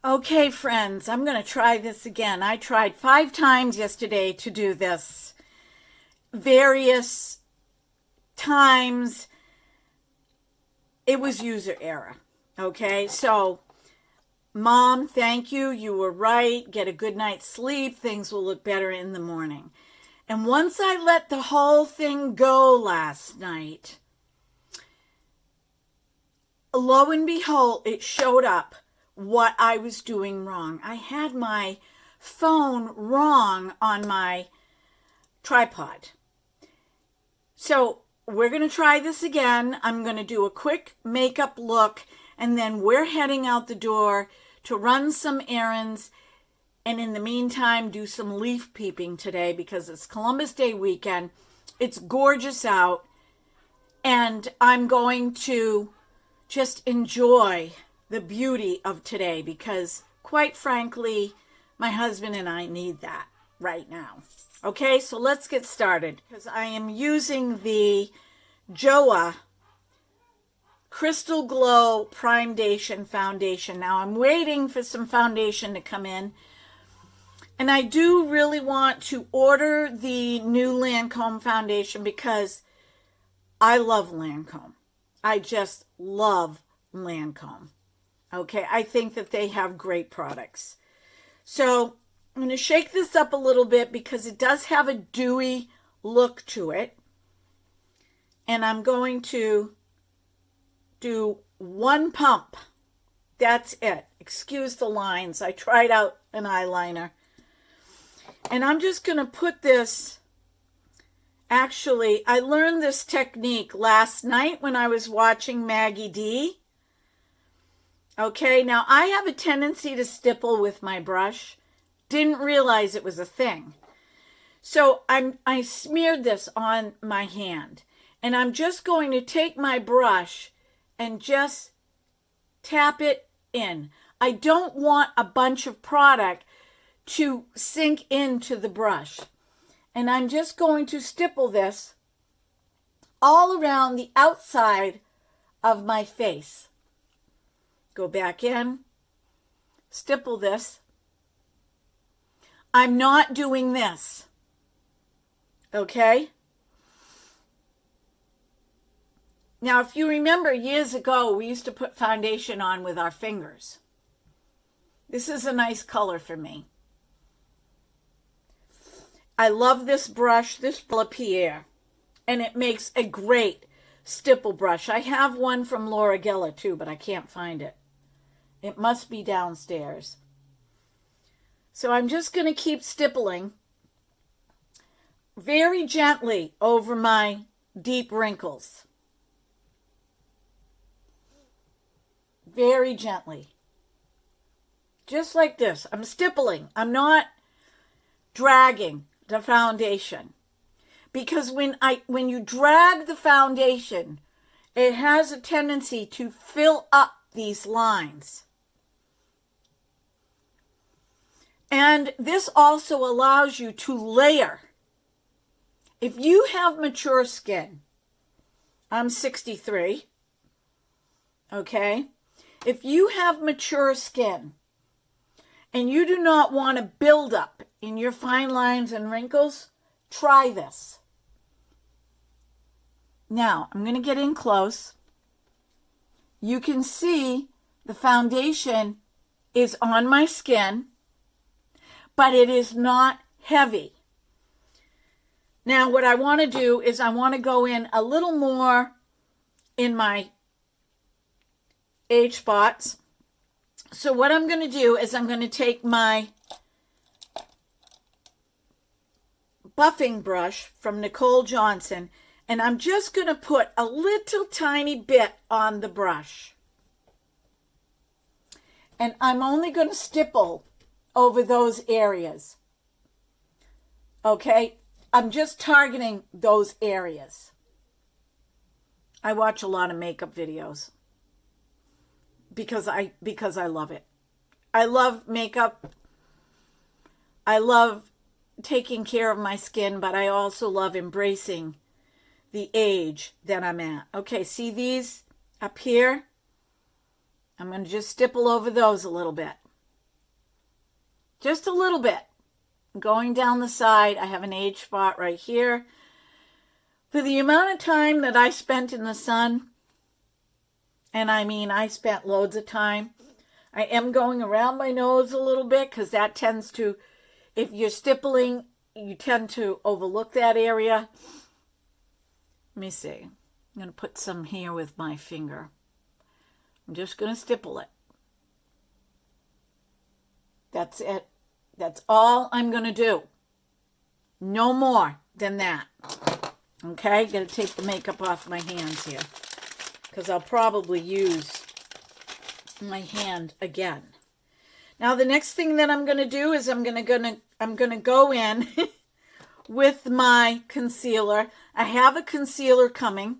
Okay, friends, I'm going to try this again. I tried 5 times yesterday to do this. Various times it was user error. Okay, so Mom, thank you. You were right. Get a good night's sleep. Things will look better in the morning. And once I let the whole thing go last night, lo and behold, it showed up what I was doing wrong. I had my phone wrong on my tripod. So we're going to try this again. I'm going to do a quick makeup look, and then we're heading out the door to run some errands, and in the meantime do some leaf peeping today because it's Columbus Day weekend. It's gorgeous out, and I'm going to just enjoy the beauty of today because, quite frankly, my husband and I need that right now. Okay, so let's get started because I am using the Joah Crystal Glow Primedation foundation. Now I'm waiting for some foundation to come in, and I do really want to order the new Lancome foundation because I love Lancome. I just love Lancome. Okay, I think that they have great products. So I'm going to shake this up a little bit because it does have a dewy look to it. And I'm going to do one pump. That's it. Excuse the lines. I tried out an eyeliner. And I'm just going to put this. Actually, I learned this technique last night when I was watching Maggie D. Okay, now I have a tendency to stipple with my brush. Didn't realize it was a thing. So I smeared this on my hand. And I'm just going to take my brush and just tap it in. I don't want a bunch of product to sink into the brush. And I'm just going to stipple this all around the outside of my face. Go back in, stipple this. I'm not doing this. Okay? Now, if you remember years ago, we used to put foundation on with our fingers. This is a nice color for me. I love this brush, this Bellapierre, and it makes a great stipple brush. I have one from Laura Geller too, but I can't find it. It must be downstairs. So I'm just going to keep stippling very gently over my deep wrinkles. Very gently. Just like this. I'm stippling. I'm not dragging the foundation. Because when you drag the foundation, it has a tendency to fill up these lines. And this also allows you to layer. If you have mature skin, I'm 63, okay? If you have mature skin and you do not want to build up in your fine lines and wrinkles, try this. Now, I'm going to get in close. You can see the foundation is on my skin, but it is not heavy. Now, what I want to do is I want to go in a little more in my age spots. So what I'm going to do is I'm going to take my buffing brush from Nicole Johnson, and I'm just going to put a little tiny bit on the brush. And I'm only going to stipple over those areas. Okay? I'm just targeting those areas. I watch a lot of makeup videos because I love it. I love makeup. I love taking care of my skin, but I also love embracing the age that I'm at. Okay, see these up here? I'm going to just stipple over those a little bit. Just a little bit. Going down the side. I have an age spot right here. For the amount of time that I spent in the sun, and I mean I spent loads of time, I am going around my nose a little bit because that tends to, if you're stippling, you tend to overlook that area. Let me see. I'm going to put some here with my finger. I'm just going to stipple it. That's it. That's all I'm going to do. No more than that. Okay? Got to take the makeup off my hands here, because I'll probably use my hand again. Now the next thing that I'm going to do is I'm going to go in with my concealer. I have a concealer coming.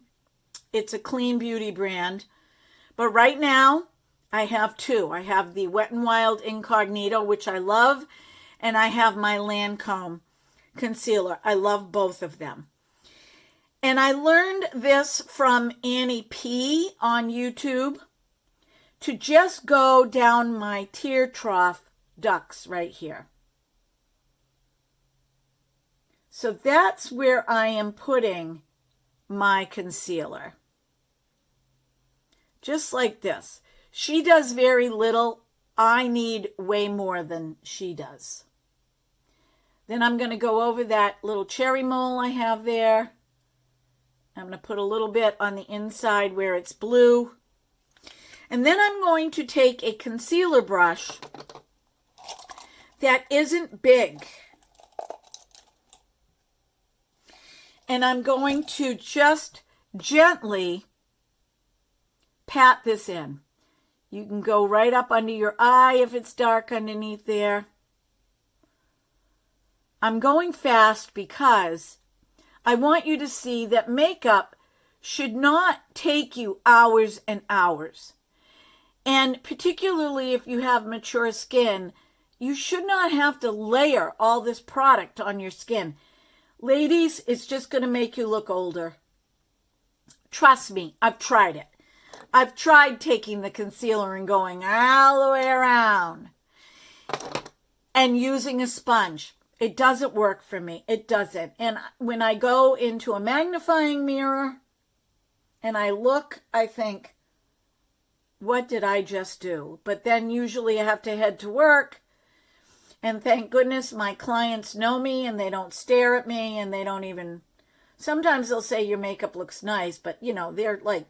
It's a Clean Beauty brand. But right now I have two. I have the Wet n Wild Incognito, which I love, and I have my Lancome concealer. I love both of them. And I learned this from Annie P on YouTube, to just go down my tear trough ducts right here. So that's where I am putting my concealer. Just like this. She does very little. I need way more than she does. Then I'm going to go over that little cherry mole I have there. I'm going to put a little bit on the inside where it's blue. And then I'm going to take a concealer brush that isn't big. And I'm going to just gently pat this in. You can go right up under your eye if it's dark underneath there. I'm going fast because I want you to see that makeup should not take you hours and hours. And particularly if you have mature skin, you should not have to layer all this product on your skin. Ladies, it's just going to make you look older. Trust me, I've tried it. I've tried taking the concealer and going all the way around and using a sponge. It doesn't work for me. It doesn't. And when I go into a magnifying mirror and I look, I think, what did I just do? But then usually I have to head to work. And thank goodness my clients know me and they don't stare at me and they don't even, sometimes they'll say your makeup looks nice, but you know, they're like,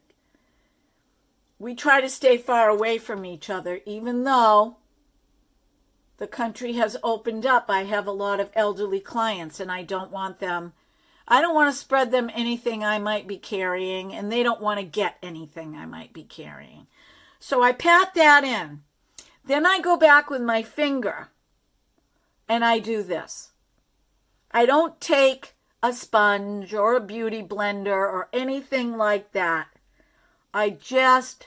we try to stay far away from each other, even though the country has opened up. I have a lot of elderly clients and I don't want them, I don't want to spread them anything I might be carrying, and they don't want to get anything I might be carrying. So I pat that in. Then I go back with my finger and I do this. I don't take a sponge or a beauty blender or anything like that. I just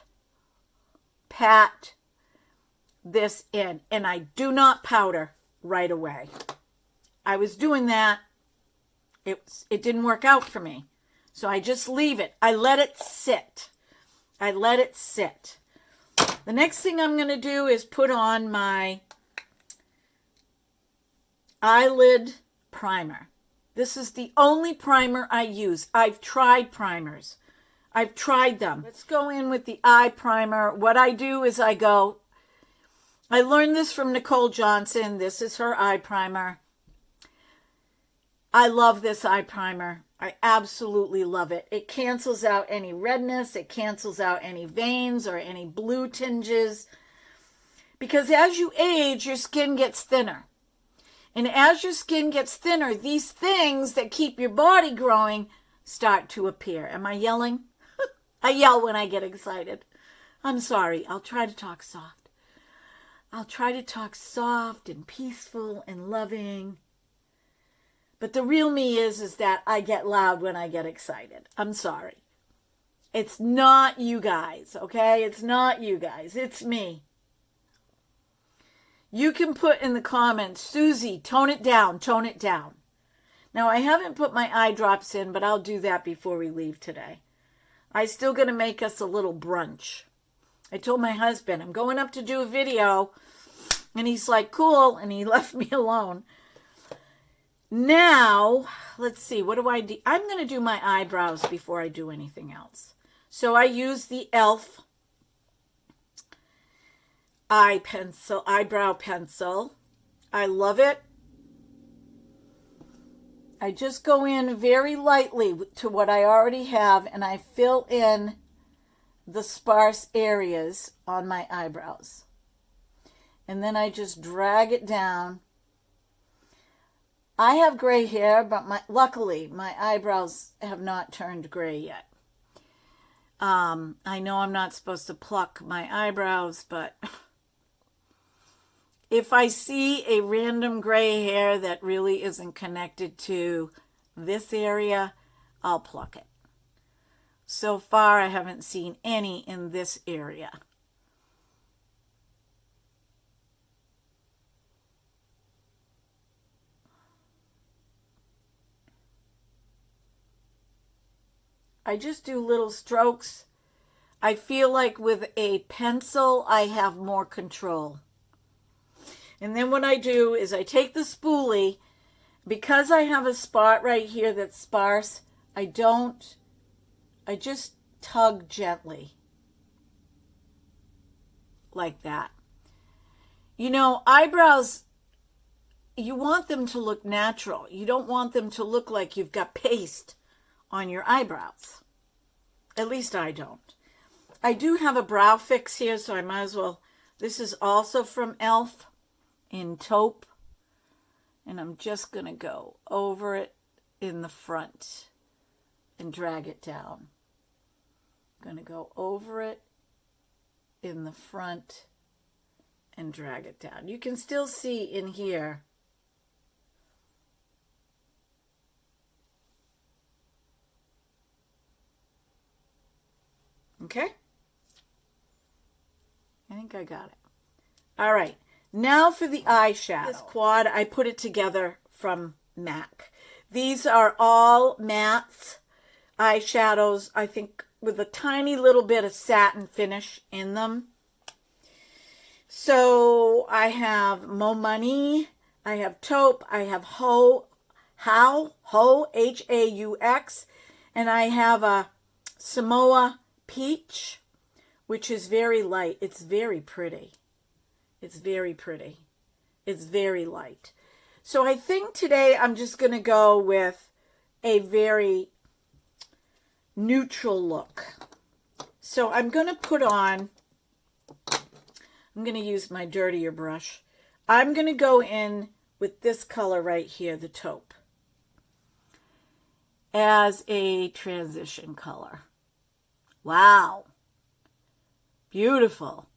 pat this in, and I do not powder right away. I was doing that. It didn't work out for me. So I just leave it. I let it sit. I let it sit. The next thing I'm going to do is put on my eyelid primer. This is the only primer I use. I've tried primers. I've tried them. Let's go in with the eye primer. What I do is I learned this from Nicole Johnson. This is her eye primer. I love this eye primer. I absolutely love it. It cancels out any redness. It cancels out any veins or any blue tinges. Because as you age, your skin gets thinner. And as your skin gets thinner, these things that keep your body growing start to appear. Am I yelling? I yell when I get excited. I'm sorry. I'll try to talk soft. I'll try to talk soft and peaceful and loving. But the real me is that I get loud when I get excited. I'm sorry. It's not you guys, okay? It's not you guys. It's me. You can put in the comments, Susie, tone it down, tone it down. Now, I haven't put my eye drops in, but I'll do that before we leave today. I'm still going to make us a little brunch. I told my husband, I'm going up to do a video, And he's like, cool, and he left me alone. Now, let's see, what do I do? I'm going to do my eyebrows before I do anything else. So I use the e.l.f. eyebrow pencil. I love it. I just go in very lightly to what I already have, and I fill in the sparse areas on my eyebrows. And then I just drag it down. I have gray hair, but luckily my eyebrows have not turned gray yet. I know I'm not supposed to pluck my eyebrows, but if I see a random gray hair that really isn't connected to this area, I'll pluck it. So far, I haven't seen any in this area. I just do little strokes. I feel like with a pencil, I have more control. And then what I do is I take the spoolie. Because I have a spot right here that's sparse, I just tug gently. Like that. You know, eyebrows, you want them to look natural. You don't want them to look like you've got paste on your eyebrows. At least I don't. I do have a brow fix here, so I might as well. This is also from e.l.f. in taupe. And I'm just going to go over it in the front and drag it down. I'm going to go over it in the front and drag it down. You can still see in here. Okay? I think I got it. All right. Now for the eyeshadow. This quad, I put it together from MAC. These are all matte eyeshadows, I think, with a tiny little bit of satin finish in them. So I have Mo Money, I have taupe, I have Haux, H-A-U-X, and I have a Samoa Peach, which is very light. It's very pretty. It's very pretty. It's very light. So I think today I'm just going to go with a very neutral look. So I'm going to put on, I'm going to use my dirtier brush. I'm going to go in with this color right here, the taupe, as a transition color. Wow. Beautiful.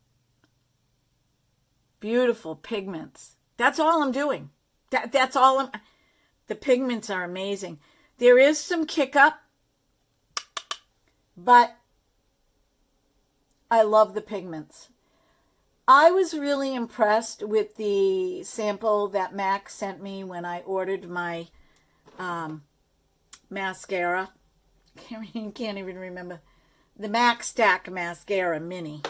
Beautiful pigments. That's all I'm doing. That's all the pigments are amazing. There is some kick up, but I love the pigments. I was really impressed with the sample that MAC sent me when I ordered my mascara. Can't even remember. The MAC Stack Mascara Mini.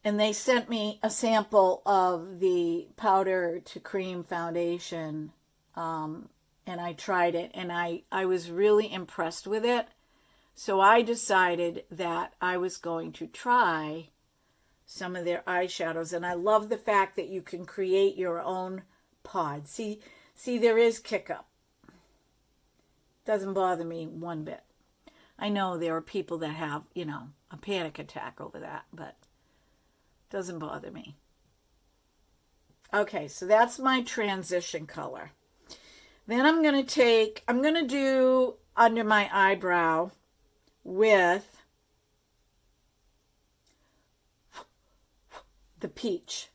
And they sent me a sample of the powder to cream foundation, and I tried it, and I was really impressed with it. So I decided that I was going to try some of their eyeshadows, and I love the fact that you can create your own pod. See, there is kick up. Doesn't bother me one bit. I know there are people that have, a panic attack over that, but doesn't bother me. Okay, so that's my transition color. Then I'm going to do under my eyebrow with the peach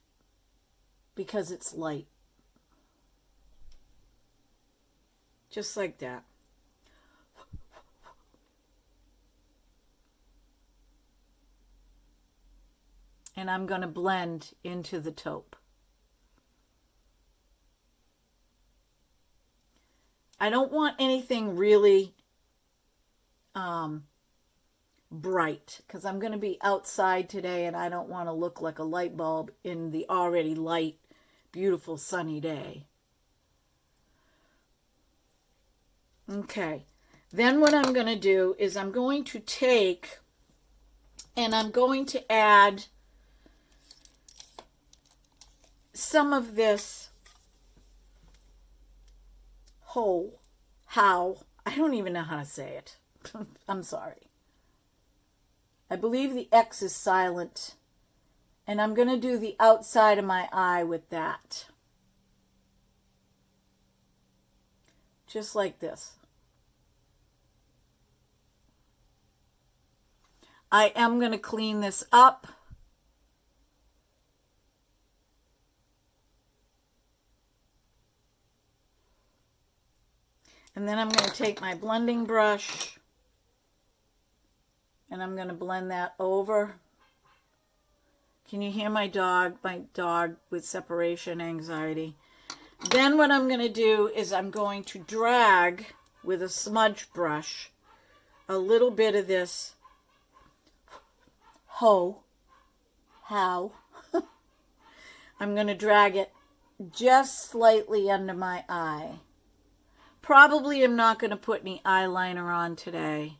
because it's light. Just like that. And I'm going to blend into the taupe. I don't want anything really bright because I'm going to be outside today and I don't want to look like a light bulb in the already light, beautiful sunny day. Okay, then what I'm going to do is I'm going to take and I'm going to add some of this I don't even know how to say it. I'm sorry. I believe the X is silent. And I'm going to do the outside of my eye with that. Just like this. I am going to clean this up. And then I'm going to take my blending brush and I'm going to blend that over. Can you hear my dog? My dog with separation anxiety. Then what I'm going to do is I'm going to drag with a smudge brush a little bit of this I'm going to drag it just slightly under my eye. Probably am not going to put any eyeliner on today.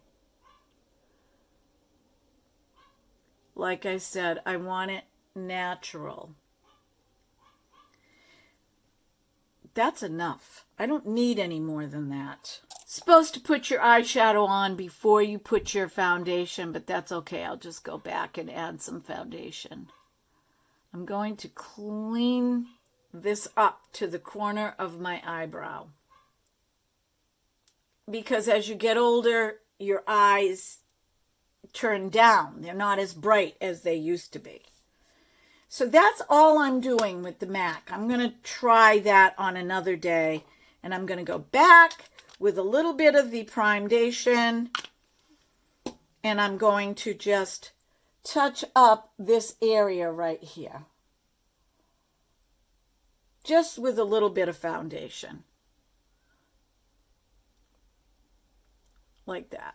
Like I said, I want it natural. That's enough. I don't need any more than that. Supposed to put your eyeshadow on before you put your foundation, but that's okay. I'll just go back and add some foundation. I'm going to clean this up to the corner of my eyebrow. Because as you get older, your eyes turn down. They're not as bright as they used to be. So that's all I'm doing with the MAC. I'm going to try that on another day. And I'm going to go back with a little bit of the Primedation. And I'm going to just touch up this area right here. Just with a little bit of foundation. Like that.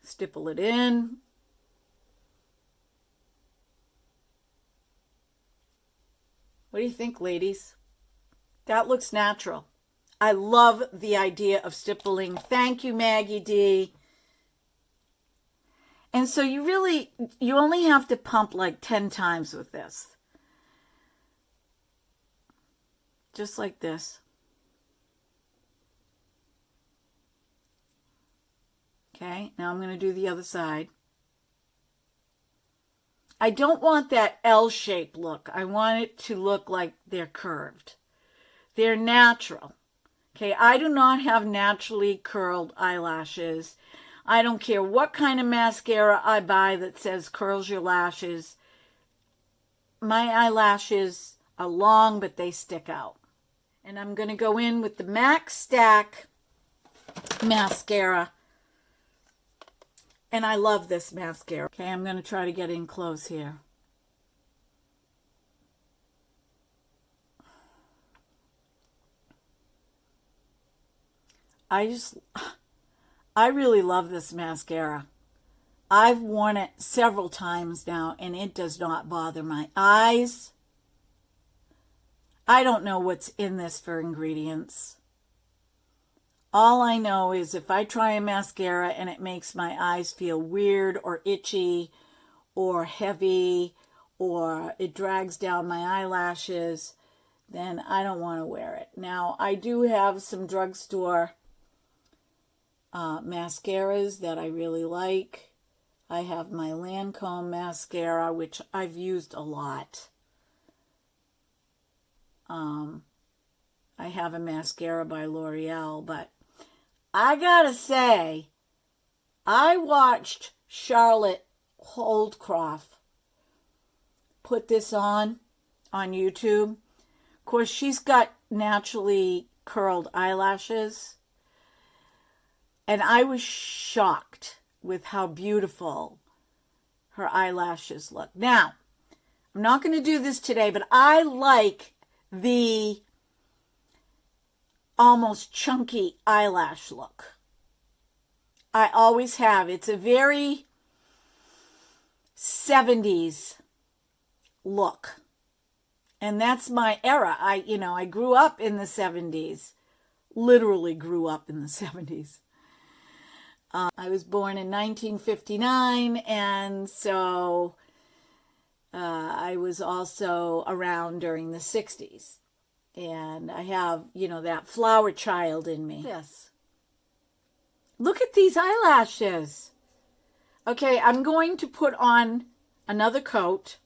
Stipple it in. What do you think, ladies? That looks natural. I love the idea of stippling. Thank you, Maggie D. And so you only have to pump like 10 times with this. Just like this. Okay, now I'm going to do the other side. I don't want that L-shaped look. I want it to look like they're curved. They're natural. Okay, I do not have naturally curled eyelashes. I don't care what kind of mascara I buy that says curls your lashes. My eyelashes are long, but they stick out. And I'm going to go in with the MAC Stack mascara. And I love this mascara. Okay, I'm going to try to get in close here. I really love this mascara. I've worn it several times now, and it does not bother my eyes. I don't know what's in this for ingredients. All I know is if I try a mascara and it makes my eyes feel weird or itchy or heavy or it drags down my eyelashes, then I don't want to wear it. Now, I do have some drugstore mascaras that I really like. I have my Lancome mascara, which I've used a lot. I have a mascara by L'Oreal, but I gotta say, I watched Charlotte Holdcroft put this on YouTube. Of course, she's got naturally curled eyelashes. And I was shocked with how beautiful her eyelashes look. Now, I'm not going to do this today, but I like the almost chunky eyelash look. I always have. It's a very 70s look. And that's my era. I grew up in the 70s. Literally grew up in the 70s. I was born in 1959, and so I was also around during the 60s. And I have, that flower child in me. Yes. Look at these eyelashes. Okay, I'm going to put on another coat.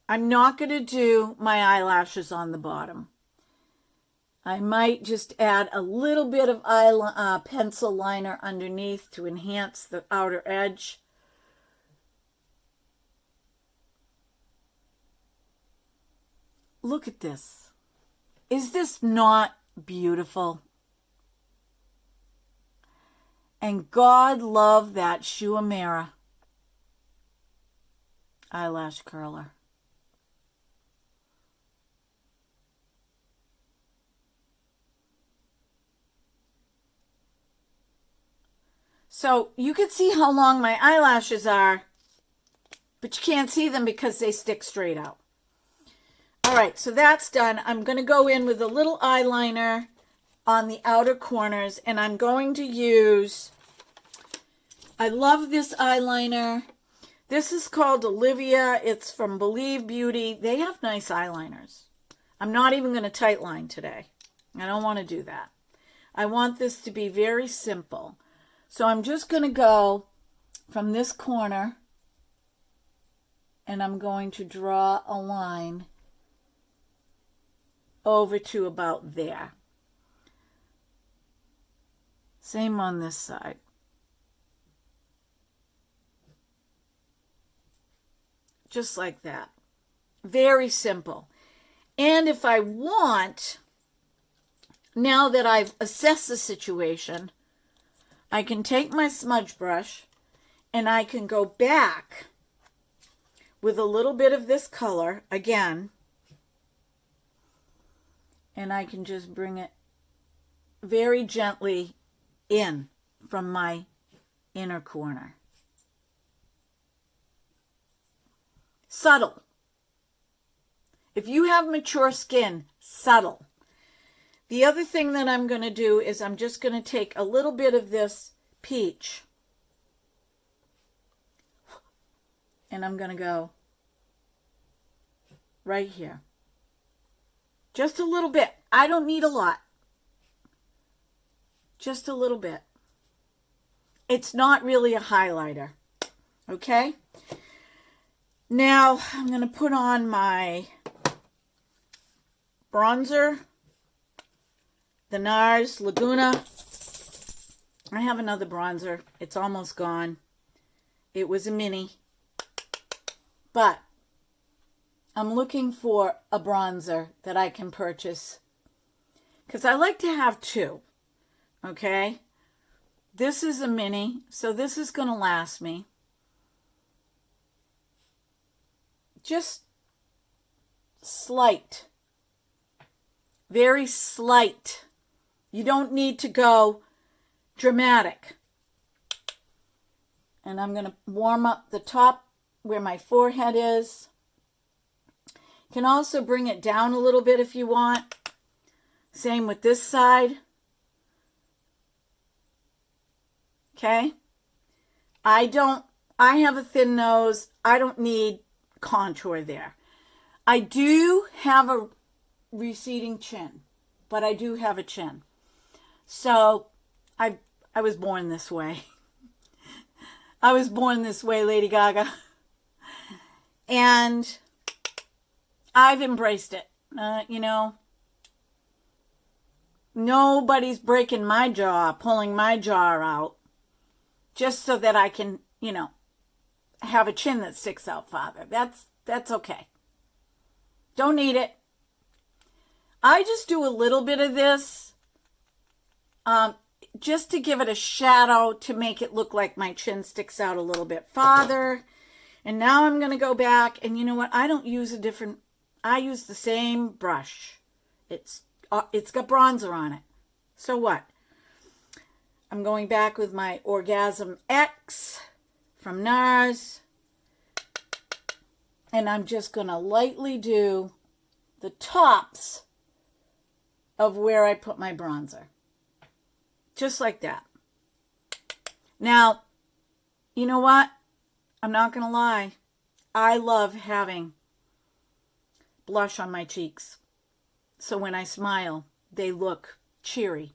I'm not going to do my eyelashes on the bottom. I might just add a little bit of pencil liner underneath to enhance the outer edge. Look at this. Is this not beautiful? And God loved that Shuamera eyelash curler. So you can see how long my eyelashes are, but you can't see them because they stick straight out. All right, so that's done. I'm going to go in with a little eyeliner on the outer corners, and I'm going to use, I love this eyeliner. This is called Olivia. It's from Believe Beauty. They have nice eyeliners. I'm not even going to tightline today. I don't want to do that. I want this to be very simple. So I'm just going to go from this corner, and I'm going to draw a line over to about there. Same on this side. Just like that. Very simple. And if I want, now that I've assessed the situation, I can take my smudge brush and I can go back with a little bit of this color again, and I can just bring it very gently in from my inner corner. Subtle. If you have mature skin, subtle. The other thing that I'm going to do is I'm just going to take a little bit of this peach, and I'm going to go right here. Just a little bit. I don't need a lot. Just a little bit. It's not really a highlighter. Okay? Now I'm going to put on my bronzer. The NARS Laguna. I have another bronzer. It's almost gone. It was a mini. But I'm looking for a bronzer that I can purchase, because I like to have two. Okay? This is a mini, so this is going to last me. Just slight. Very slight. You don't need to go dramatic. And I'm going to warm up the top where my forehead is. You can also bring it down a little bit if you want. Same with this side. Okay? I have a thin nose. I don't need contour there. I do have a receding chin, but I do have a chin. So I was born this way. I was born this way, Lady Gaga. And I've embraced it. Nobody's breaking my jaw, pulling my jaw out, just so that I can, have a chin that sticks out farther. That's okay. Don't need it. I just do a little bit of this just to give it a shadow, to make it look like my chin sticks out a little bit farther. And now I'm going to go back, and you know what? I don't use I use the same brush. It's got bronzer on it. So what? I'm going back with my Orgasm X from NARS. And I'm just going to lightly do the tops of where I put my bronzer. Just like that. Now, you know what? I'm not going to lie. I love having blush on my cheeks. So when I smile, they look cheery.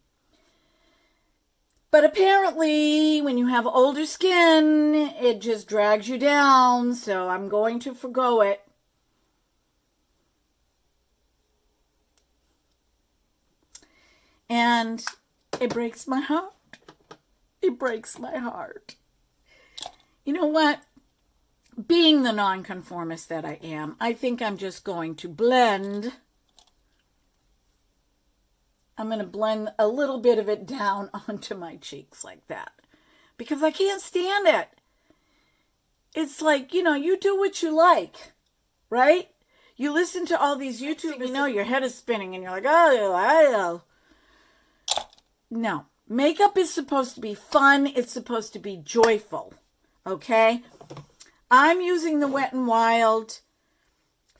But apparently, when you have older skin, it just drags you down. So I'm going to forgo it. And it breaks my heart. It breaks my heart. You know what? Being the nonconformist that I am, I think I'm just going to blend. I'm going to blend a little bit of it down onto my cheeks like that. Because I can't stand it. It's like, you know, you do what you like, right? You listen to all these YouTube, you know, your head is spinning and you're like, oh. No. Makeup is supposed to be fun. It's supposed to be joyful. Okay? I'm using the Wet n Wild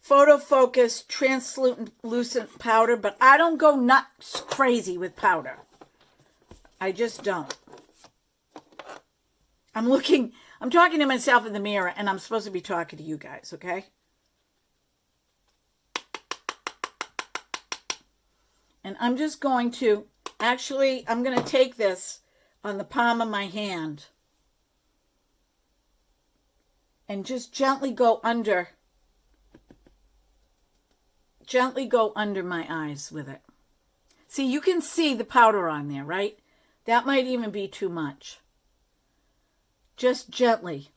Photo Focus translucent powder, but I don't go nuts crazy with powder. I just don't. I'm talking to myself in the mirror, and I'm supposed to be talking to you guys, okay? And I'm just going to, actually, I'm going to take this on the palm of my hand and just gently go under my eyes with it. See, you can see the powder on there, right? That might even be too much. Just gently.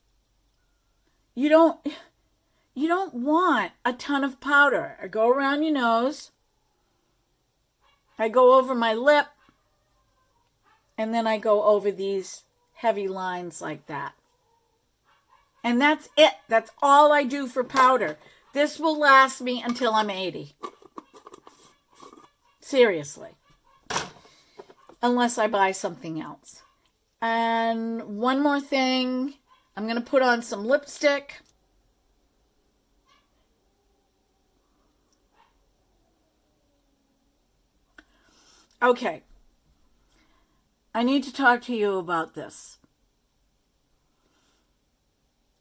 You don't want a ton of powder. I go around your nose. I go over my lip. And then I go over these heavy lines like that. And that's it. That's all I do for powder. This will last me until I'm 80. Seriously. Unless I buy something else. And one more thing. I'm going to put on some lipstick. Okay. I need to talk to you about this.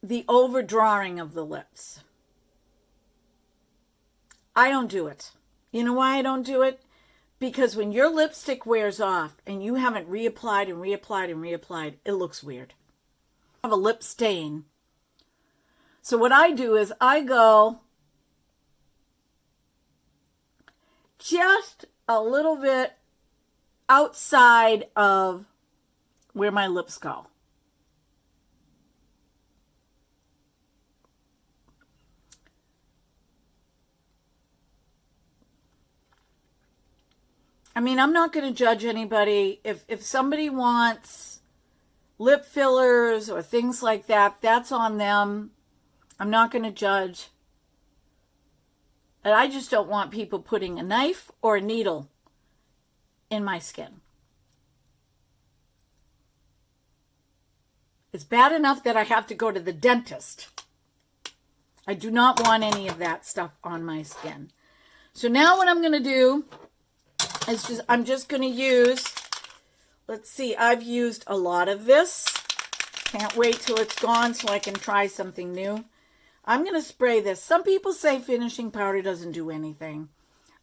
The overdrawing of the lips. I don't do it. You know why I don't do it? Because when your lipstick wears off and you haven't reapplied and reapplied and reapplied, it looks weird. I have a lip stain. So what I do is I go just a little bit outside of where my lips go. I mean, I'm not going to judge anybody. If somebody wants lip fillers or things like that, that's on them. I'm not going to judge. And I just don't want people putting a knife or a needle in my skin. It's bad enough that I have to go to the dentist. I do not want any of that stuff on my skin. So now what I'm going to do is I'm just going to use, let's see, I've used a lot of this. Can't wait till it's gone so I can try something new. I'm going to spray this. Some people say finishing powder doesn't do anything.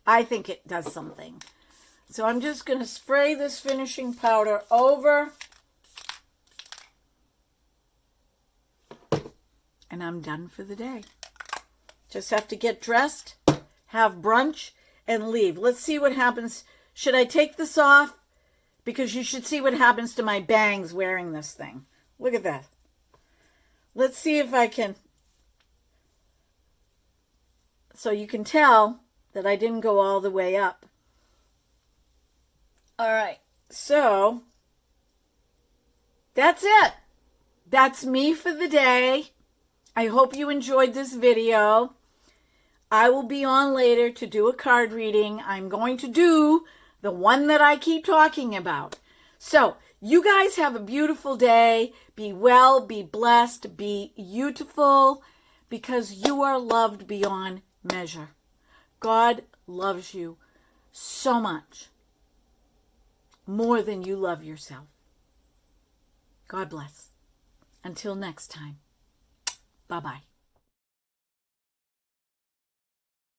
I think it does something. So I'm just going to spray this finishing powder over. And I'm done for the day. Just have to get dressed, have brunch, and leave. Let's see what happens. Should I take this off? Because you should see what happens to my bangs wearing this thing. Look at that. Let's see if I can. So you can tell that I didn't go all the way up. All right. So that's it. That's me for the day. I hope you enjoyed this video. I will be on later to do a card reading. I'm going to do the one that I keep talking about. So You guys have a beautiful day. Be well, be blessed, be beautiful, because you are loved beyond measure. God loves you so much, more than you love yourself. God bless. Until next time, bye-bye.